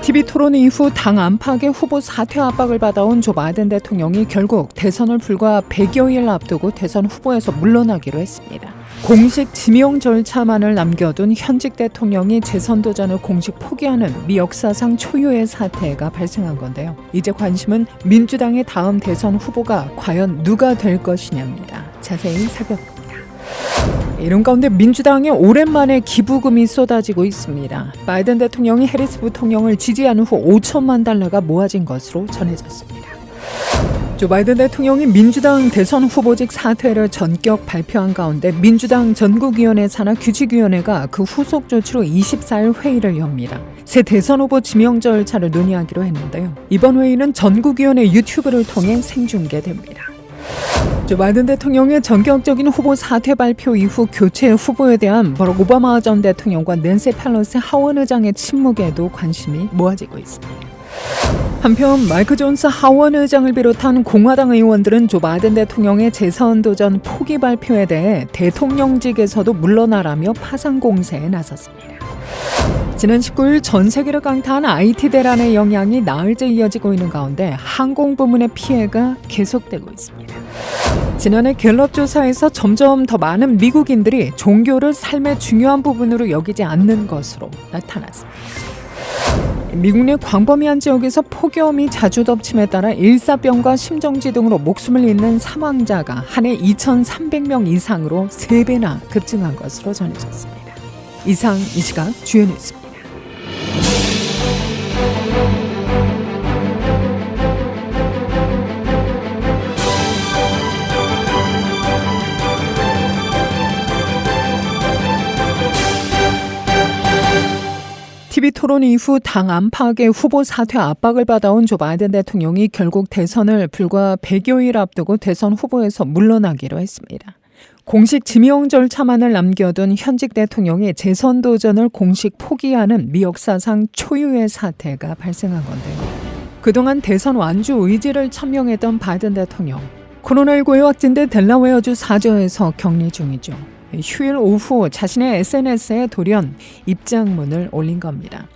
TV 토론 이후 당 안팎의 후보 사퇴 압박을 받아온 조 바이든 대통령이 결국 대선을 불과 100여일 앞두고 대선 후보에서 물러나기로 했습니다. 공식 지명 절차만을 남겨둔 현직 대통령이 재선 도전을 공식 포기하는 미 역사상 초유의 사태가 발생한 건데요. 이제 관심은 민주당의 다음 대선 후보가 과연 누가 될 것이냐입니다. 자세히 살펴봅니다. 이런 가운데 민주당에 오랜만에 기부금이 쏟아지고 있습니다. 바이든 대통령이 해리스 부통령을 지지한 후 5천만 달러가 모아진 것으로 전해졌습니다. 조 바이든 대통령이 민주당 대선 후보직 사퇴를 전격 발표한 가운데 민주당 전국위원회 산하 규칙위원회가 그 후속 조치로 24일 회의를 엽니다. 새 대선 후보 지명 절차를 논의하기로 했는데요. 이번 회의는 전국위원회 유튜브를 통해 생중계됩니다. 조 바이든 대통령의 전격적인 후보 사퇴 발표 이후 교체 후보에 대한 버락 오바마 전 대통령과 낸시 펠로시 하원 의장의 침묵에도 관심이 모아지고 있습니다. 한편 마이크 존스 하원 의장을 비롯한 공화당 의원들은 조 바이든 대통령의 재선 도전 포기 발표에 대해 대통령직에서도 물러나라며 파상 공세에 나섰습니다. 지난 19일 전 세계를 강타한 IT 대란의 영향이 나흘째 이어지고 있는 가운데 항공 부문의 피해가 계속되고 있습니다. 지난해 갤럽 조사에서 점점 더 많은 미국인들이 종교를 삶의 중요한 부분으로 여기지 않는 것으로 나타났습니다. 미국 내 광범위한 지역에서 폭염이 자주 덮침에 따라 일사병과 심정지 등으로 목숨을 잃는 사망자가 한 해 2,300명 이상으로 3배나 급증한 것으로 전해졌습니다. 이상 이 시각 주요 뉴스입니다. TV 토론 이후 당 안팎의 후보 사퇴 압박을 받아온 조 바이든 대통령이 결국 대선을 불과 100여일 앞두고 대선 후보에서 물러나기로 했습니다. 공식 지명 절차만을 남겨둔 현직 대통령이 재선 도전을 공식 포기하는 미 역사상 초유의 사태가 발생한 건데요. 그동안 대선 완주 의지를 천명했던 바이든 대통령. 코로나19에 확진돼 델라웨어주 사저에서 격리 중이죠. 휴일 오후 자신의 SNS에 돌연 입장문을 올린 겁니다.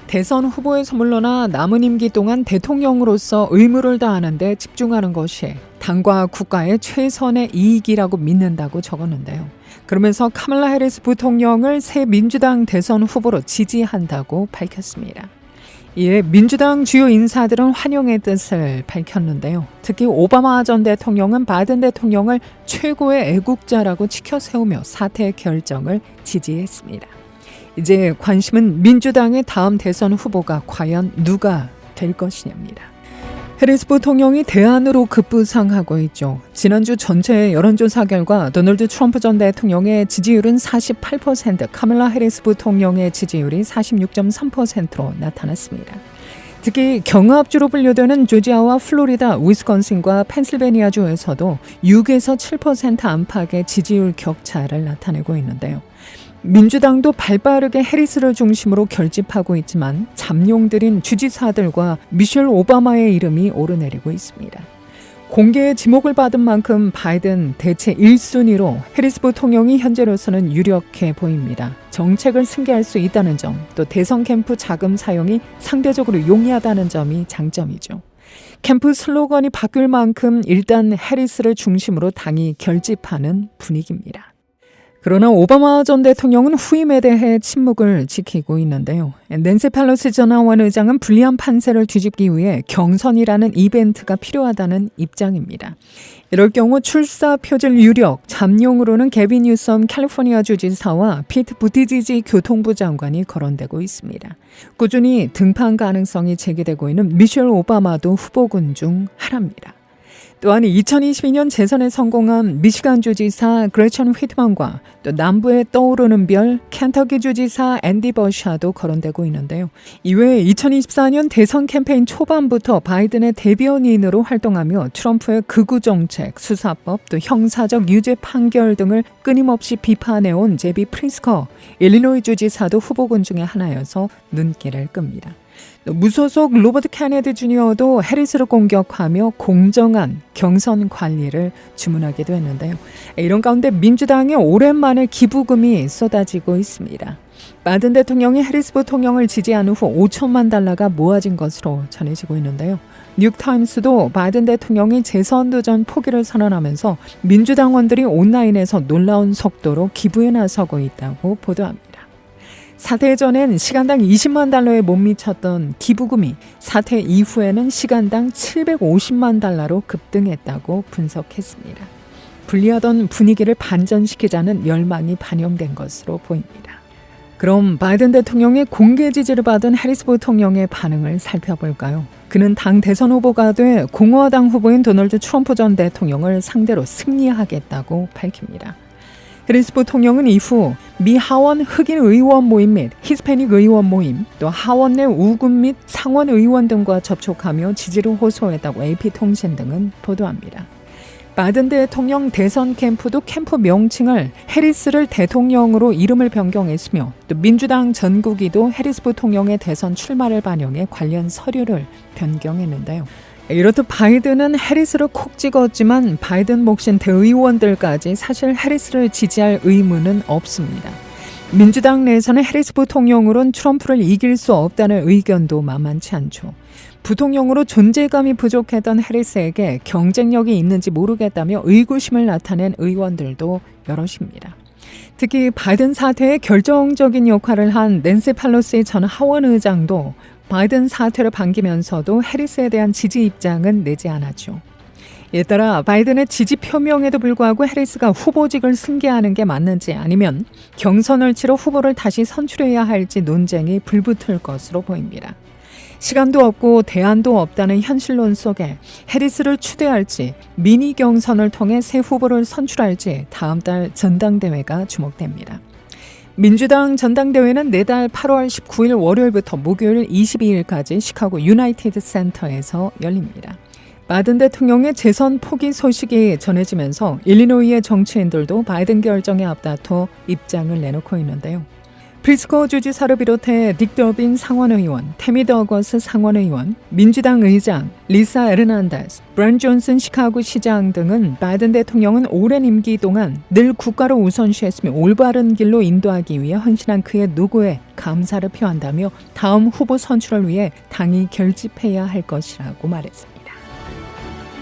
대선 후보에서 물러나 남은 임기 동안 대통령으로서 의무를 다하는 데 집중하는 것이 당과 국가의 최선의 이익이라고 믿는다고 적었는데요. 그러면서 카멀라 해리스 부통령을 새 민주당 대선 후보로 지지한다고 밝혔습니다. 이에 민주당 주요 인사들은 환영의 뜻을 밝혔는데요. 특히 오바마 전 대통령은 바이든 대통령을 최고의 애국자라고 치켜세우며 사퇴 결정을 지지했습니다. 이제 관심은 민주당의 다음 대선 후보가 과연 누가 될 것이냐입니다. 해리스 부통령이 대안으로 급부상하고 있죠. 지난주 전체 여론조사 결과 도널드 트럼프 전 대통령의 지지율은 48%, 카멀라 해리스 부통령의 지지율이 46.3%로 나타났습니다. 특히 경합주로 분류되는 조지아와 플로리다, 위스콘신과 펜실베니아주에서도 6에서 7% 안팎의 지지율 격차를 나타내고 있는데요. 민주당도 발빠르게 해리스를 중심으로 결집하고 있지만 잠룡들인 주지사들과 미셸 오바마의 이름이 오르내리고 있습니다. 공개의 지목을 받은 만큼 바이든 대체 1순위로 해리스 부통령이 현재로서는 유력해 보입니다. 정책을 승계할 수 있다는 점, 또 대선 캠프 자금 사용이 상대적으로 용이하다는 점이 장점이죠. 캠프 슬로건이 바뀔 만큼 일단 해리스를 중심으로 당이 결집하는 분위기입니다. 그러나 오바마 전 대통령은 후임에 대해 침묵을 지키고 있는데요. 낸시 펠로시 전 하원 의장은 불리한 판세를 뒤집기 위해 경선이라는 이벤트가 필요하다는 입장입니다. 이럴 경우 출사 표절 유력, 잠룡으로는 게빈 뉴섬 캘리포니아 주지사와 피트 부티지지 교통부 장관이 거론되고 있습니다. 꾸준히 등판 가능성이 제기되고 있는 미셸 오바마도 후보군 중 하나입니다. 또한 2022년 재선에 성공한 미시간 주지사 그레천 휘트만과 또 남부에 떠오르는 별 켄터키 주지사 앤디 버샤도 거론되고 있는데요. 이외에 2024년 대선 캠페인 초반부터 바이든의 대변인으로 활동하며 트럼프의 극우 정책, 수사법, 또 형사적 유죄 판결 등을 끊임없이 비판해온 제비 프리스커 일리노이 주지사도 후보군 중에 하나여서 눈길을 끕니다. 무소속 로버트 케네디 주니어도 해리스를 공격하며 공정한 경선 관리를 주문하기도 했는데요. 이런 가운데 민주당에 오랜만에 기부금이 쏟아지고 있습니다. 바이든 대통령이 해리스 부통령을 지지한 후 5천만 달러가 모아진 것으로 전해지고 있는데요. 뉴욕타임스도 바이든 대통령이 재선 도전 포기를 선언하면서 민주당원들이 온라인에서 놀라운 속도로 기부에 나서고 있다고 보도합니다. 사태 전엔 시간당 20만 달러에 못 미쳤던 기부금이 사태 이후에는 시간당 750만 달러로 급등했다고 분석했습니다. 불리하던 분위기를 반전시키자는 열망이 반영된 것으로 보입니다. 그럼 바이든 대통령의 공개 지지를 받은 해리스 부통령의 반응을 살펴볼까요? 그는 당 대선 후보가 돼 공화당 후보인 도널드 트럼프 전 대통령을 상대로 승리하겠다고 밝힙니다. 해리스 부통령은 이후 미 하원 흑인 의원 모임 및 히스패닉 의원 모임, 또 하원 내 우군 및 상원 의원 등과 접촉하며 지지를 호소했다고 AP통신 등은 보도합니다. 바이든 대통령 대선 캠프도 캠프 명칭을 해리스를 대통령으로 이름을 변경했으며 또 민주당 전국위도 해리스 부통령의 대선 출마를 반영해 관련 서류를 변경했는데요. 이렇듯 바이든은 해리스를 콕 찍었지만 바이든 몫인 대의원들까지 사실 해리스를 지지할 의무는 없습니다. 민주당 내에서는 해리스 부통령으로는 트럼프를 이길 수 없다는 의견도 만만치 않죠. 부통령으로 존재감이 부족했던 해리스에게 경쟁력이 있는지 모르겠다며 의구심을 나타낸 의원들도 여럿입니다. 특히 바이든 사태에 결정적인 역할을 한 낸시 펠로시 전 하원 의장도 바이든 사퇴를 반기면서도 해리스에 대한 지지 입장은 내지 않았죠. 이에 따라 바이든의 지지 표명에도 불구하고 해리스가 후보직을 승계하는 게 맞는지 아니면 경선을 치러 후보를 다시 선출해야 할지 논쟁이 불붙을 것으로 보입니다. 시간도 없고 대안도 없다는 현실론 속에 해리스를 추대할지 미니 경선을 통해 새 후보를 선출할지 다음 달 전당대회가 주목됩니다. 민주당 전당대회는 내달 8월 19일 월요일부터 목요일 22일까지 시카고 유나이티드 센터에서 열립니다. 바이든 대통령의 재선 포기 소식이 전해지면서 일리노이의 정치인들도 바이든 결정에 앞다퉈 입장을 내놓고 있는데요. 프리스코 주지사를 비롯해 딕 더빈 상원의원, 태미 더거스 상원의원, 민주당 의장, 리사 에르난데스, 브랜 존슨 시카고 시장 등은 바이든 대통령은 오랜 임기 동안 늘 국가를 우선시했으며 올바른 길로 인도하기 위해 헌신한 그의 노고에 감사를 표한다며 다음 후보 선출을 위해 당이 결집해야 할 것이라고 말했습니다.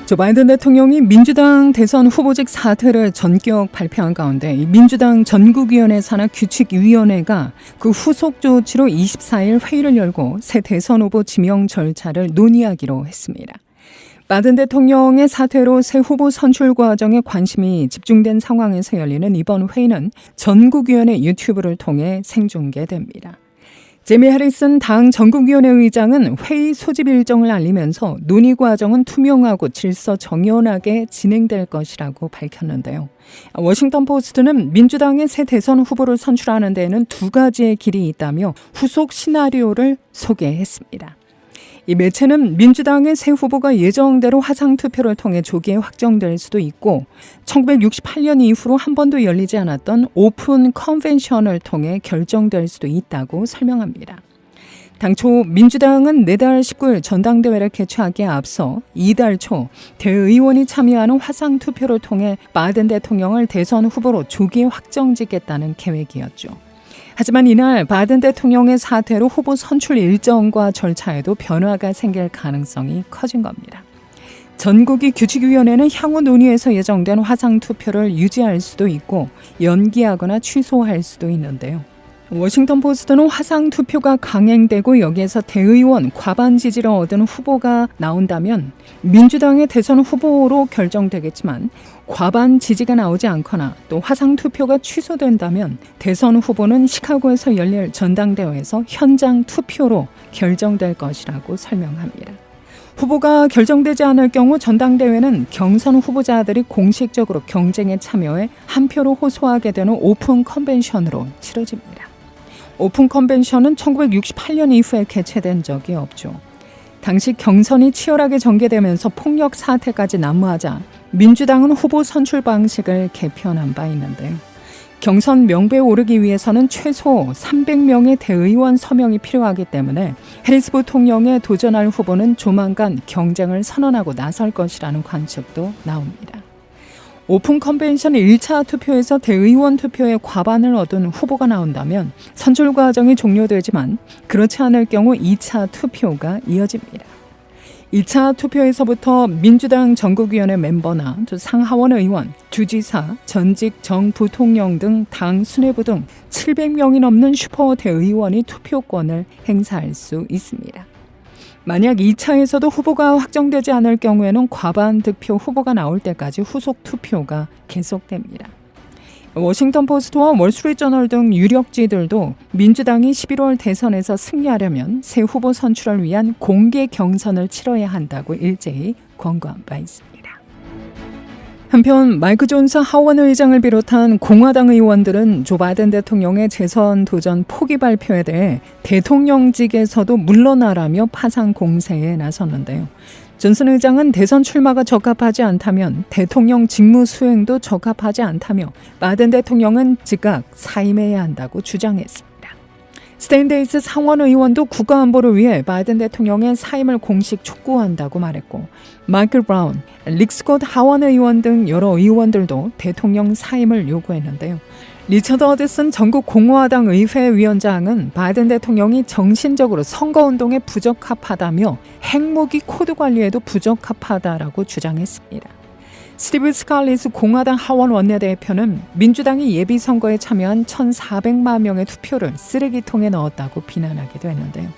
조 바이든 대통령이 민주당 대선 후보직 사퇴를 전격 발표한 가운데 민주당 전국위원회 산하 규칙위원회가 그 후속 조치로 24일 회의를 열고 새 대선 후보 지명 절차를 논의하기로 했습니다. 바이든 대통령의 사퇴로 새 후보 선출 과정에 관심이 집중된 상황에서 열리는 이번 회의는 전국위원회 유튜브를 통해 생중계됩니다. 제미 해리슨 당 전국위원회 의장은 회의 소집 일정을 알리면서 논의 과정은 투명하고 질서 정연하게 진행될 것이라고 밝혔는데요. 워싱턴 포스트는 민주당의 새 대선 후보를 선출하는 데에는 두 가지의 길이 있다며 후속 시나리오를 소개했습니다. 이 매체는 민주당의 새 후보가 예정대로 화상투표를 통해 조기에 확정될 수도 있고 1968년 이후로 한 번도 열리지 않았던 오픈 컨벤션을 통해 결정될 수도 있다고 설명합니다. 당초 민주당은 내달 19일 전당대회를 개최하기에 앞서 이달 초 대의원이 참여하는 화상투표를 통해 바이든 대통령을 대선 후보로 조기에 확정짓겠다는 계획이었죠. 하지만 이날 바이든 대통령의 사퇴로 후보 선출 일정과 절차에도 변화가 생길 가능성이 커진 겁니다. 전국위 규칙위원회는 향후 논의에서 예정된 화상투표를 유지할 수도 있고 연기하거나 취소할 수도 있는데요. 워싱턴 포스트는 화상투표가 강행되고 여기에서 대의원 과반 지지를 얻은 후보가 나온다면 민주당의 대선 후보로 결정되겠지만 과반 지지가 나오지 않거나 또 화상투표가 취소된다면 대선 후보는 시카고에서 열릴 전당대회에서 현장 투표로 결정될 것이라고 설명합니다. 후보가 결정되지 않을 경우 전당대회는 경선 후보자들이 공식적으로 경쟁에 참여해 한 표로 호소하게 되는 오픈 컨벤션으로 치러집니다. 오픈 컨벤션은 1968년 이후에 개최된 적이 없죠. 당시 경선이 치열하게 전개되면서 폭력 사태까지 난무하자 민주당은 후보 선출 방식을 개편한 바 있는데요. 경선 명배에 오르기 위해서는 최소 300명의 대의원 서명이 필요하기 때문에 해리스 부통령에 도전할 후보는 조만간 경쟁을 선언하고 나설 것이라는 관측도 나옵니다. 오픈 컨벤션 1차 투표에서 대의원 투표의 과반을 얻은 후보가 나온다면 선출 과정이 종료되지만 그렇지 않을 경우 2차 투표가 이어집니다. 2차 투표에서부터 민주당 전국위원회 멤버나 또 상하원 의원, 주지사, 전직 정 부통령 등 당 수뇌부 등 700명이 넘는 슈퍼 대의원이 투표권을 행사할 수 있습니다. 만약 2차에서도 후보가 확정되지 않을 경우에는 과반 득표 후보가 나올 때까지 후속 투표가 계속됩니다. 워싱턴 포스트와 월스트리트저널 등 유력지들도 민주당이 11월 대선에서 승리하려면 새 후보 선출을 위한 공개 경선을 치러야 한다고 일제히 권고한 바 있습니다. 한편 마이크 존스 하원 의장을 비롯한 공화당 의원들은 조 바이든 대통령의 재선 도전 포기 발표에 대해 대통령직에서도 물러나라며 파상 공세에 나섰는데요. 존슨 의장은 대선 출마가 적합하지 않다면 대통령 직무 수행도 적합하지 않다며 바이든 대통령은 즉각 사임해야 한다고 주장했습니다. 스탠 데이스 상원 의원도 국가안보를 위해 바이든 대통령의 사임을 공식 촉구한다고 말했고, 마이클 브라운, 릭 스콧 하원 의원 등 여러 의원들도 대통령 사임을 요구했는데요. 리처드 허드슨 전국 공화당 의회위원장은 바이든 대통령이 정신적으로 선거운동에 부적합하다며 핵무기 코드 관리에도 부적합하다라고 주장했습니다. 스티브 스칼리스 공화당 하원 원내대표는 민주당이 예비선거에 참여한 1,400만 명의 투표를 쓰레기통에 넣었다고 비난하기도 했는데요.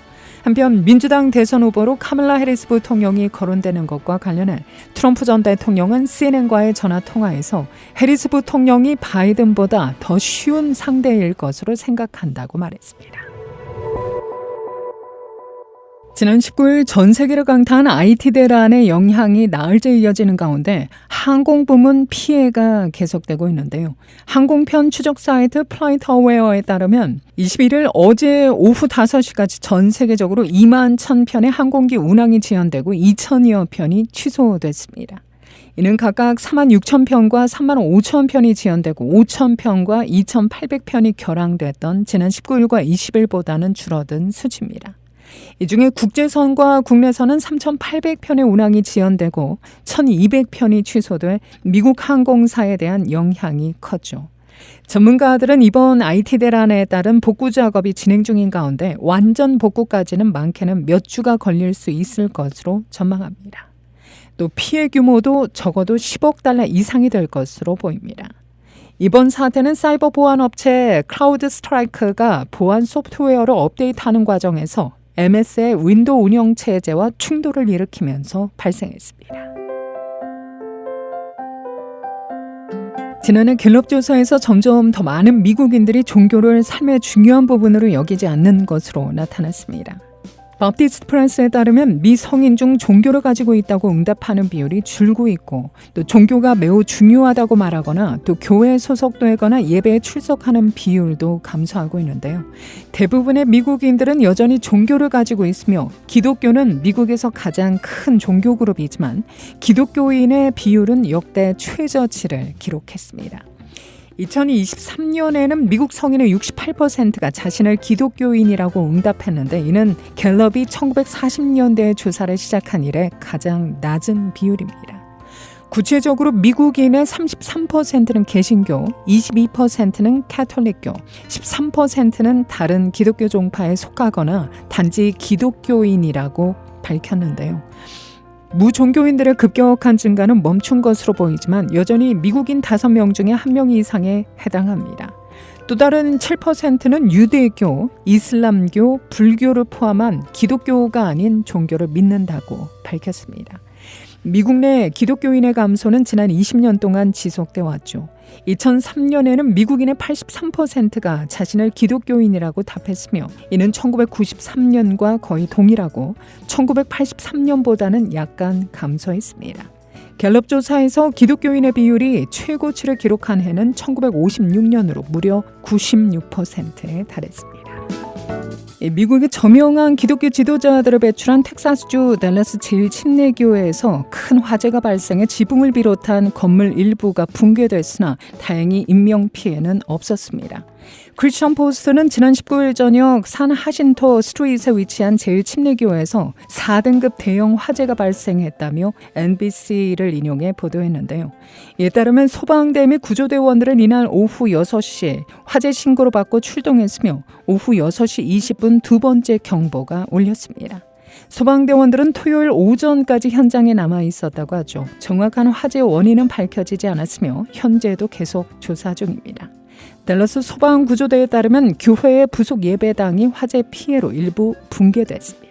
한편 민주당 대선 후보로 카밀라 해리스 부통령이 거론되는 것과 관련해 트럼프 전 대통령은 CNN과의 전화통화에서 해리스 부통령이 바이든보다 더 쉬운 상대일 것으로 생각한다고 말했습니다. 지난 19일 전 세계를 강타한 IT 대란의 영향이 나흘째 이어지는 가운데 항공 부문 피해가 계속되고 있는데요. 항공편 추적 사이트 플라이트어웨어에 따르면 21일 어제 오후 5시까지 전 세계적으로 2만 1,000편의 항공기 운항이 지연되고 2,000여 편이 취소됐습니다. 이는 각각 4만 6천 편과 3만 5천 편이 지연되고 5천 편과 2,800편이 결항됐던 지난 19일과 20일보다는 줄어든 수치입니다. 이 중에 국제선과 국내선은 3,800편의 운항이 지연되고 1,200편이 취소돼 미국 항공사에 대한 영향이 컸죠. 전문가들은 이번 IT 대란에 따른 복구 작업이 진행 중인 가운데 완전 복구까지는 많게는 몇 주가 걸릴 수 있을 것으로 전망합니다. 또 피해 규모도 적어도 10억 달러 이상이 될 것으로 보입니다. 이번 사태는 사이버 보안 업체 크라우드 스트라이크가 보안 소프트웨어를 업데이트하는 과정에서 MS의 윈도우 운영 체제와 충돌을 일으키면서 발생했습니다. 지난해 갤럽 조사에서 점점 더 많은 미국인들이 종교를 삶의 중요한 부분으로 여기지 않는 것으로 나타났습니다. 바프티스트 프레스에 따르면 미성인 중 종교를 가지고 있다고 응답하는 비율이 줄고 있고, 또 종교가 매우 중요하다고 말하거나 또 교회에 소속되거나 예배에 출석하는 비율도 감소하고 있는데요. 대부분의 미국인들은 여전히 종교를 가지고 있으며 기독교는 미국에서 가장 큰 종교 그룹이지만 기독교인의 비율은 역대 최저치를 기록했습니다. 2023년에는 미국 성인의 68%가 자신을 기독교인이라고 응답했는데, 이는 갤럽이 1940년대에 조사를 시작한 이래 가장 낮은 비율입니다. 구체적으로 미국인의 33%는 개신교, 22%는 가톨릭교, 13%는 다른 기독교 종파에 속하거나 단지 기독교인이라고 밝혔는데요. 무종교인들의 급격한 증가는 멈춘 것으로 보이지만 여전히 미국인 5명 중에 1명 이상에 해당합니다. 또 다른 7%는 유대교, 이슬람교, 불교를 포함한 기독교가 아닌 종교를 믿는다고 밝혔습니다. 미국 내 기독교인의 감소는 지난 20년 동안 지속돼 왔죠. 2003년에는 미국인의 83%가 자신을 기독교인이라고 답했으며, 이는 1993년과 거의 동일하고 1983년보다는 약간 감소했습니다. 갤럽 조사에서 기독교인의 비율이 최고치를 기록한 해는 1956년으로 무려 96%에 달했습니다. 미국의 저명한 기독교 지도자들을 배출한 텍사스주 댈러스 제1침례교회에서 큰 화재가 발생해 지붕을 비롯한 건물 일부가 붕괴됐으나 다행히 인명피해는 없었습니다. 크리스천 포스트는 지난 19일 저녁 산 하신토 스트리트에 위치한 제1침례교회에서 4등급 대형 화재가 발생했다며 NBC를 인용해 보도했는데요. 이에 따르면 소방대 및 구조대원들은 이날 오후 6시에 화재 신고를 받고 출동했으며 오후 6시 20분 두 번째 경보가 울렸습니다. 소방대원들은 토요일 오전까지 현장에 남아 있었다고 하죠. 정확한 화재 원인은 밝혀지지 않았으며 현재도 계속 조사 중입니다. 댈러스 소방구조대에 따르면 교회의 부속 예배당이 화재 피해로 일부 붕괴됐습니다.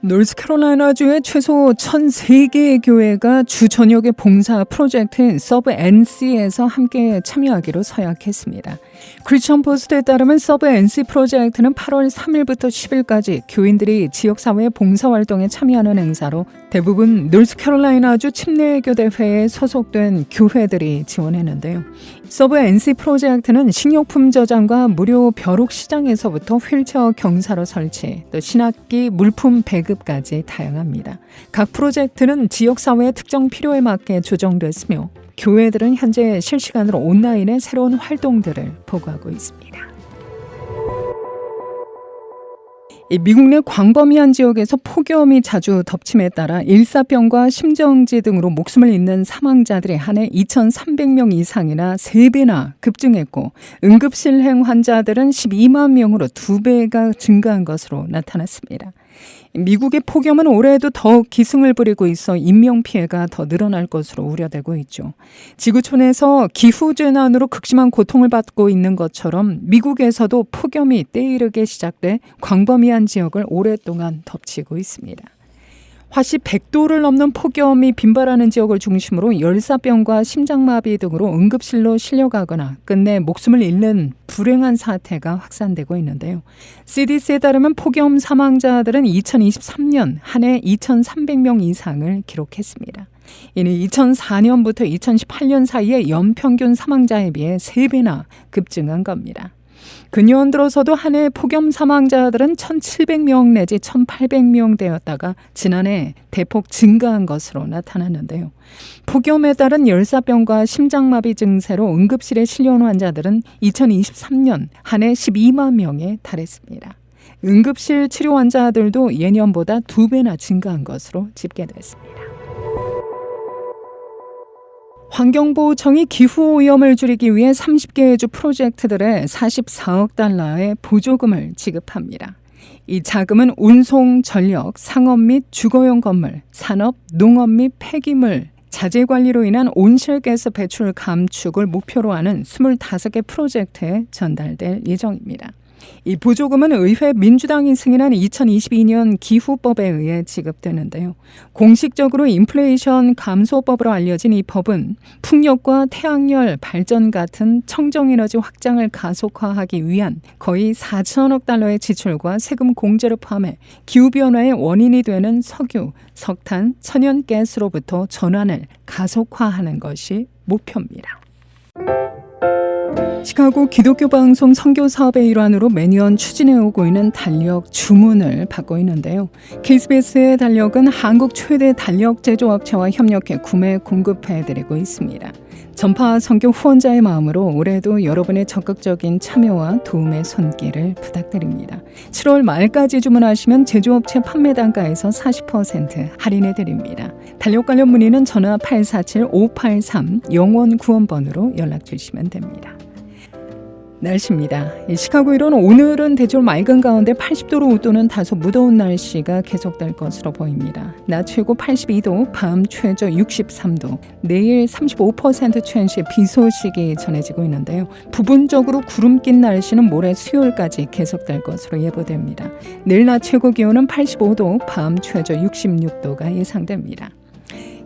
노스캐롤라이나주의 최소 1,003개의 교회가 주 전역의 봉사 프로젝트인 서브 NC에서 함께 참여하기로 서약했습니다. 크리스천 포스트에 따르면 서브 NC 프로젝트는 8월 3일부터 10일까지 교인들이 지역사회 봉사활동에 참여하는 행사로 대부분 노스캐롤라이나주 침례교대회에 소속된 교회들이 지원했는데요. 서브 NC 프로젝트는 식료품 저장과 무료 벼룩 시장에서부터 휠체어 경사로 설치, 또 신학기 물품 배급까지 다양합니다. 각 프로젝트는 지역사회의 특정 필요에 맞게 조정됐으며 교회들은 현재 실시간으로 온라인의 새로운 활동들을 보고하고 있습니다. 미국 내 광범위한 지역에서 폭염이 자주 덮침에 따라 일사병과 심정지 등으로 목숨을 잃는 사망자들이 한 해 2,300명 이상이나 3배나 급증했고 응급실행 환자들은 12만 명으로 2배가 증가한 것으로 나타났습니다. 미국의 폭염은 올해에도 더욱 기승을 부리고 있어 인명피해가 더 늘어날 것으로 우려되고 있죠. 지구촌에서 기후재난으로 극심한 고통을 받고 있는 것처럼 미국에서도 폭염이 때이르게 시작돼 광범위한 지역을 오랫동안 덮치고 있습니다. 화씨 100도를 넘는 폭염이 빈발하는 지역을 중심으로 열사병과 심장마비 등으로 응급실로 실려가거나 끝내 목숨을 잃는 불행한 사태가 확산되고 있는데요. CDC에 따르면 폭염 사망자들은 2023년 한 해 2,300명 이상을 기록했습니다. 이는 2004년부터 2018년 사이에 연평균 사망자에 비해 3배나 급증한 겁니다. 근년 들어서도 한 해 폭염 사망자들은 1,700명 내지 1,800명 되었다가 지난해 대폭 증가한 것으로 나타났는데요. 폭염에 따른 열사병과 심장마비 증세로 응급실에 실려온 환자들은 2023년 한 해 12만 명에 달했습니다. 응급실 치료 환자들도 예년보다 2배나 증가한 것으로 집계됐습니다. 환경보호청이 기후오염을 줄이기 위해 30개의 주 프로젝트들에 44억 달러의 보조금을 지급합니다. 이 자금은 운송, 전력, 상업 및 주거용 건물, 산업, 농업 및 폐기물, 자재 관리로 인한 온실가스 배출 감축을 목표로 하는 25개 프로젝트에 전달될 예정입니다. 이 보조금은 의회 민주당이 승인한 2022년 기후법에 의해 지급되는데요. 공식적으로 인플레이션 감소법으로 알려진 이 법은 풍력과 태양열 발전 같은 청정에너지 확장을 가속화하기 위한 거의 4천억 달러의 지출과 세금 공제를 포함해 기후변화의 원인이 되는 석유, 석탄, 천연가스로부터 전환을 가속화하는 것이 목표입니다. 시카고 기독교 방송 선교 사업의 일환으로 매년 추진해오고 있는 달력 주문을 받고 있는데요. KBS의 달력은 한국 최대 달력 제조업체와 협력해 구매 공급해드리고 있습니다. 전파 선교 후원자의 마음으로 올해도 여러분의 적극적인 참여와 도움의 손길을 부탁드립니다. 7월 말까지 주문하시면 제조업체 판매 단가에서 40% 할인해드립니다. 달력 관련 문의는 전화 847-583-0191번으로 연락주시면 됩니다. 날씨입니다. 시카고일은 오늘은 대체로 맑은 가운데 80도로 웃도는 다소 무더운 날씨가 계속될 것으로 보입니다. 낮 최고 82도, 밤 최저 63도, 내일 35% 최연시 비 소식이 전해지고 있는데요. 부분적으로 구름 낀 날씨는 모레 수요일까지 계속될 것으로 예보됩니다. 내일 낮 최고 기온은 85도, 밤 최저 66도가 예상됩니다.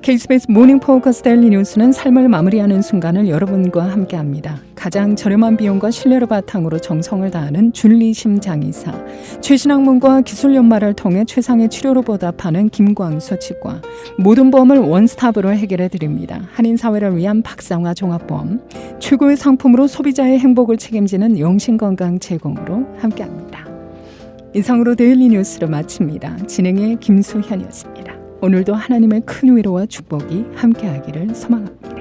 KBS 모닝 포커스 데일리 뉴스는 삶을 마무리하는 순간을 여러분과 함께합니다. 가장 저렴한 비용과 신뢰를 바탕으로 정성을 다하는 줄리심 장의사, 최신 학문과 기술 연마를 통해 최상의 치료로 보답하는 김광수 치과, 모든 보험을 원스톱으로 해결해드립니다. 한인사회를 위한 박상화 종합보험, 최고의 상품으로 소비자의 행복을 책임지는 영신건강 제공으로 함께합니다. 이상으로 데일리 뉴스를 마칩니다. 진행의 김수현이었습니다. 오늘도 하나님의 큰 위로와 축복이 함께하기를 소망합니다.